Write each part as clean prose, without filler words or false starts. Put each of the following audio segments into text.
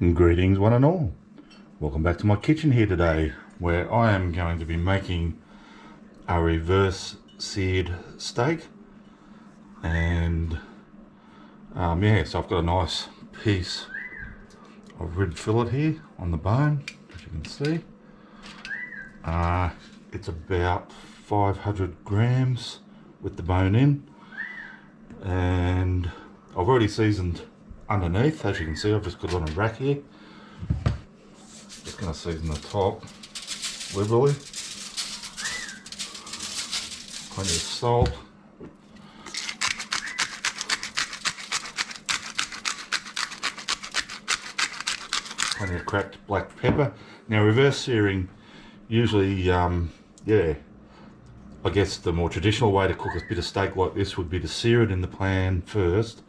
Greetings one and all. Welcome back to my kitchen here today, where I am going to be making a reverse seared steak. And yeah, so I've got a nice piece of rib fillet here on the bone, as you can see. It's about 500 grams with the bone in, and I've already seasoned underneath. As you can see, I've just got it on a rack here. Just going to season the top liberally. Plenty of salt. Plenty of cracked black pepper. Now, reverse searing, usually, yeah, I guess the more traditional way to cook a bit of steak like this would be to sear it in the pan first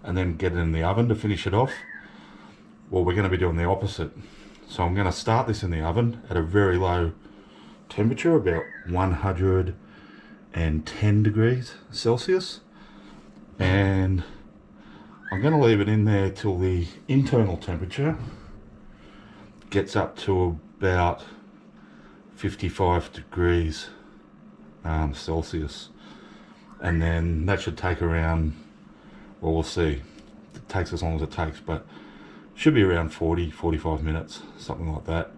and then get it in the oven to finish it off. Well, we're going to be doing the opposite. So I'm going to start this in the oven at a very low temperature, about 110 degrees Celsius. And I'm going to leave it in there till the internal temperature gets up to about 55 degrees Celsius. And then that should take around, well, we'll see. It takes as long as it takes, but should be around 40-45 minutes, something like that.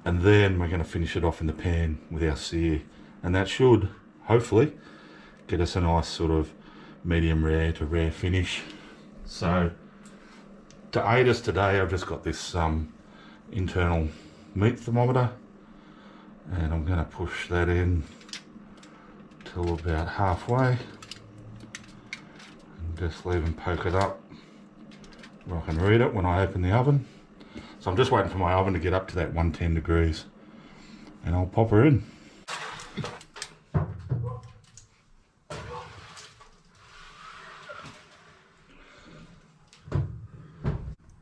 And then we're going to finish it off in the pan with our sear, and that should hopefully get us a nice sort of medium rare to rare finish. So to aid us today, I've just got this internal meat thermometer, and I'm going to push that in till about halfway and just leave and poke it up where I can read it when I open the oven. So I'm just waiting for my oven to get up to that 110 degrees, and I'll pop her in.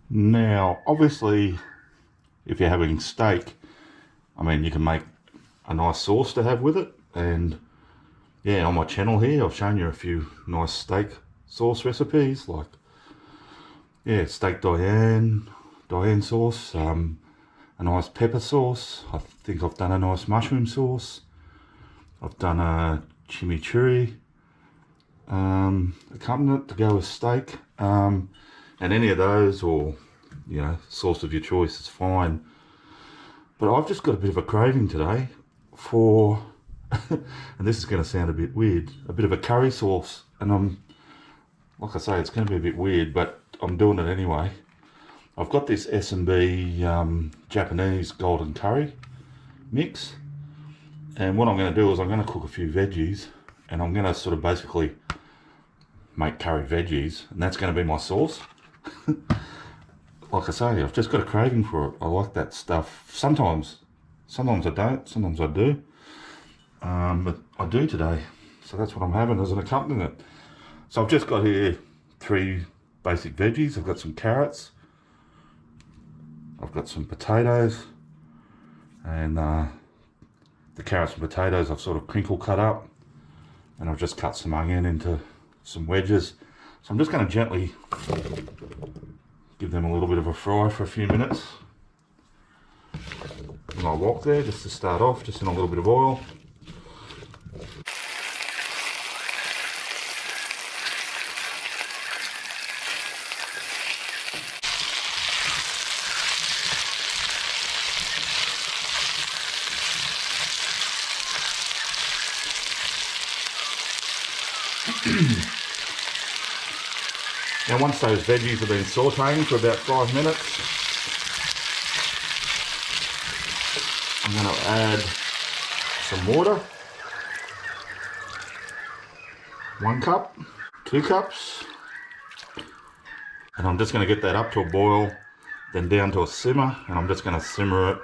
Now, obviously, if you're having steak, I mean, you can make a nice sauce to have with it. And yeah, on my channel here, I've shown you a few nice steak sauce recipes, like, yeah, steak Diane sauce, a nice pepper sauce. I think I've done a nice mushroom sauce. I've done a chimichurri accompaniment to go with steak. And any of those, or, you know, sauce of your choice is fine. But I've just got a bit of a craving today for, and this is going to sound a bit weird, a bit of a curry sauce. And like I say, it's going to be a bit weird, but I'm doing it anyway. I've got this S&B Japanese golden curry mix, and what I'm going to do is I'm going to cook a few veggies, and I'm going to sort of basically make curry veggies, and that's going to be my sauce. Like I say, I've just got a craving for it. I like that stuff. Sometimes I don't, sometimes I do, but I do today. So that's what I'm having as an accompaniment. So I've just got here 3 basic veggies. I've got some carrots, I've got some potatoes, and the carrots and potatoes I've sort of crinkle cut up, and I've just cut some onion into some wedges. So I'm just going to gently give them a little bit of a fry for a few minutes in my wok there, just to start off, just in a little bit of oil. Now, once those veggies have been sauteing for about 5 minutes, I'm going to add some water. 1 cup, 2 cups, and I'm just going to get that up to a boil, then down to a simmer, and I'm just going to simmer it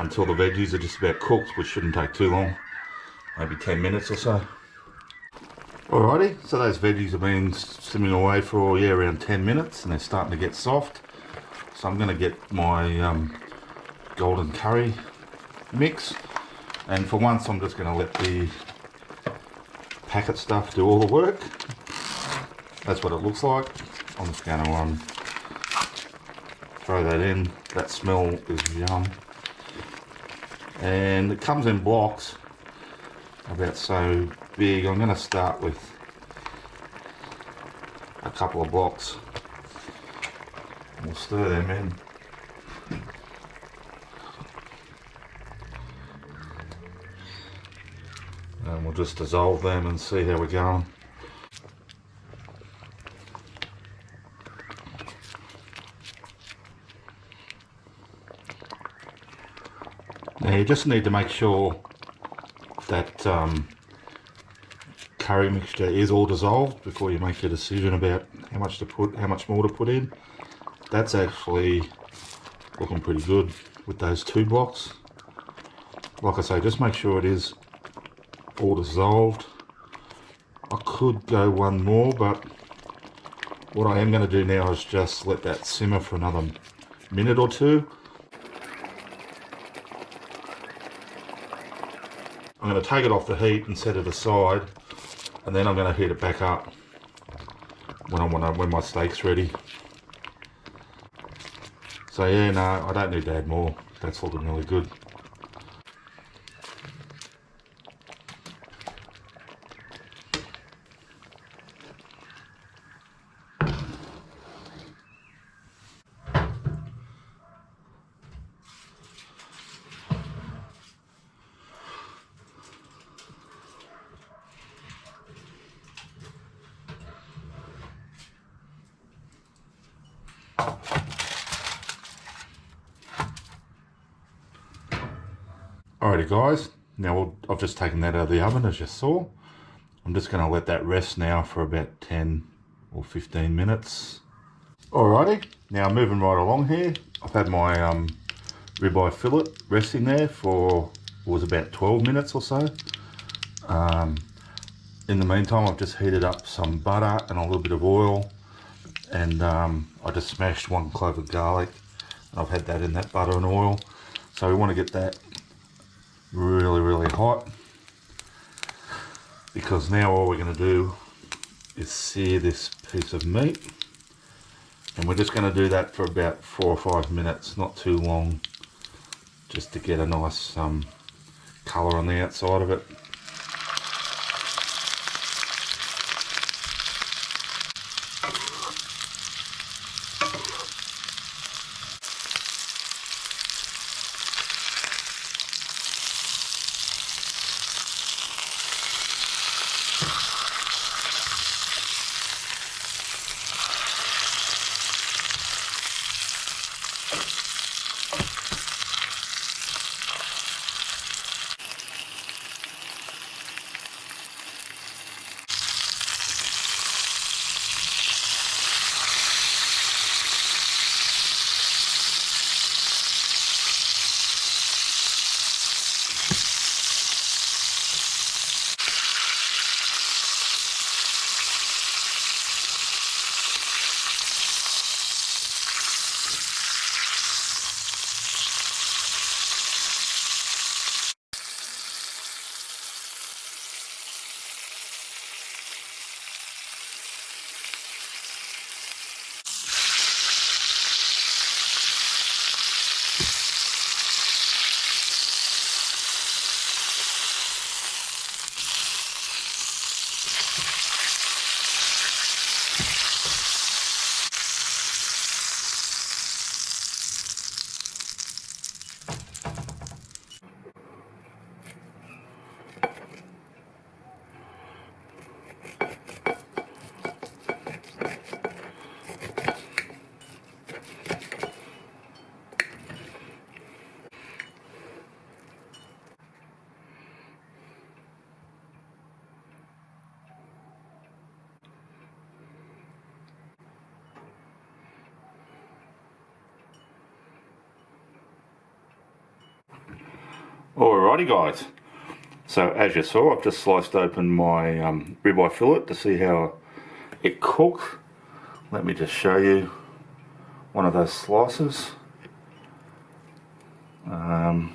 until the veggies are just about cooked, which shouldn't take too long, maybe 10 minutes or so. Alrighty, so those veggies have been simmering away for, yeah, around 10 minutes, and they're starting to get soft. So I'm going to get my golden curry mix, and for once I'm just going to let the packet stuff do all the work. That's what it looks like. I'm just going to throw that in. That smell is yum. And it comes in blocks about so big. I'm going to start with a couple of blocks. We'll stir them in. And we'll just dissolve them and see how we're going. Now you just need to make sure that curry mixture is all dissolved before you make your decision about how much more to put in. That's actually looking pretty good with those 2 blocks. Like I say, just make sure it is all dissolved. I could go one more, but what I am going to do now is just let that simmer for another minute or 2. I'm going to take it off the heat and set it aside, and then I'm going to heat it back up when my steak's ready. So yeah, no, I don't need to add more. That's looking really good. Alrighty guys, now I've just taken that out of the oven as you saw. I'm just going to let that rest now for about 10 or 15 minutes. Alrighty, now moving right along here. I've had my ribeye fillet resting there for, it was about 12 minutes or so. In the meantime, I've just heated up some butter and a little bit of oil, and I just smashed 1 clove of garlic. I've had that in that butter and oil, so we want to get that really hot, because now all we're going to do is sear this piece of meat, and we're just going to do that for about 4 or 5 minutes, not too long, just to get a nice colour on the outside of it. Alrighty guys, so as you saw, I've just sliced open my ribeye fillet to see how it cooked. Let me just show you one of those slices. As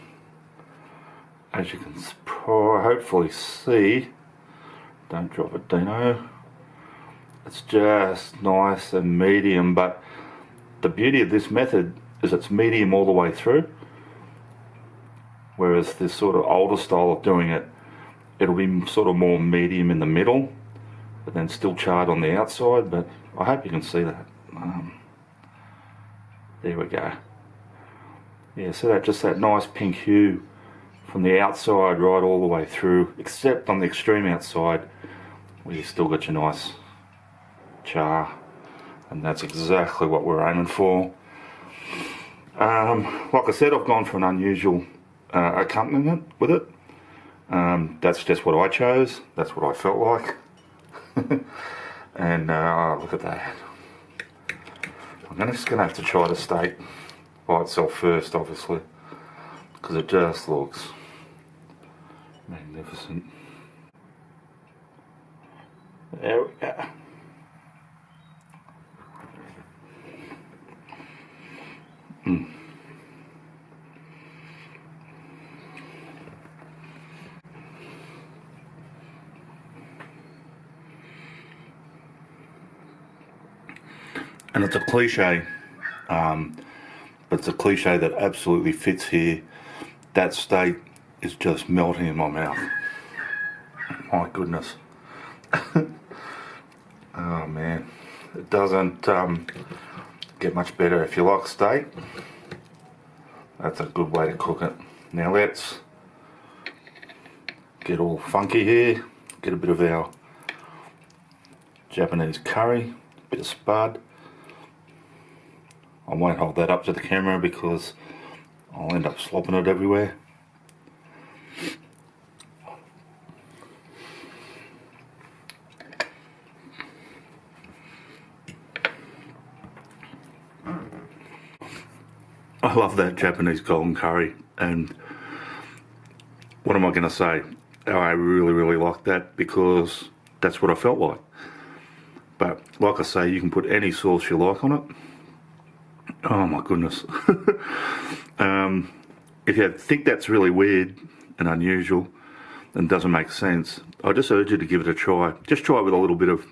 you can hopefully see, don't drop it Dino, it's just nice and medium, but the beauty of this method is it's medium all the way through, whereas this sort of older style of doing it, it'll be sort of more medium in the middle, but then still charred on the outside. But I hope you can see that. There we go. Yeah, so that just that nice pink hue from the outside right all the way through, except on the extreme outside where you still got your nice char, and that's exactly what we're aiming for. Like I said, I've gone for an unusual accompaniment with it. That's just what I chose, that's what I felt like. And look at that. I'm just going to have to try the steak by itself first, obviously, because it just looks magnificent. There we go. And it's a cliche, but it's a cliche that absolutely fits here. That steak is just melting in my mouth. My goodness. Oh man, it doesn't get much better. If you like steak, that's a good way to cook it. Now let's get all funky here, get a bit of our Japanese curry, a bit of spud. I won't hold that up to the camera because I'll end up slopping it everywhere. I love that Japanese golden curry, and what am I going to say? I really like that because that's what I felt like. But like I say, you can put any sauce you like on it. Oh my goodness. If you think that's really weird and unusual and doesn't make sense, I just urge you to give it a try. Just try it with a little bit of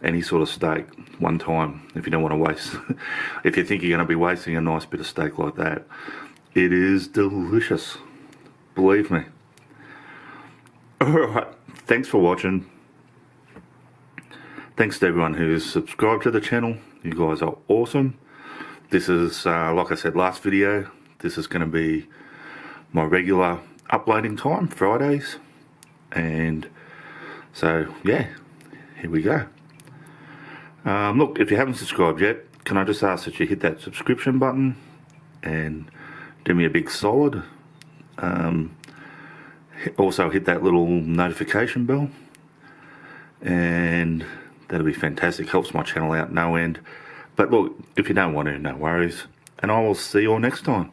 any sort of steak one time if you don't want to waste. If you think you're going to be wasting a nice bit of steak like that, it is delicious. Believe me. Alright, thanks for watching. Thanks to everyone who's subscribed to the channel. You guys are awesome. This is, like I said last video, this is going to be my regular uploading time, Fridays. And so, yeah, here we go. Look, if you haven't subscribed yet, can I just ask that you hit that subscription button and do me a big solid. Also hit that little notification bell, and that'll be fantastic. Helps my channel out no end. But look, if you don't want to, no worries. And I will see you all next time.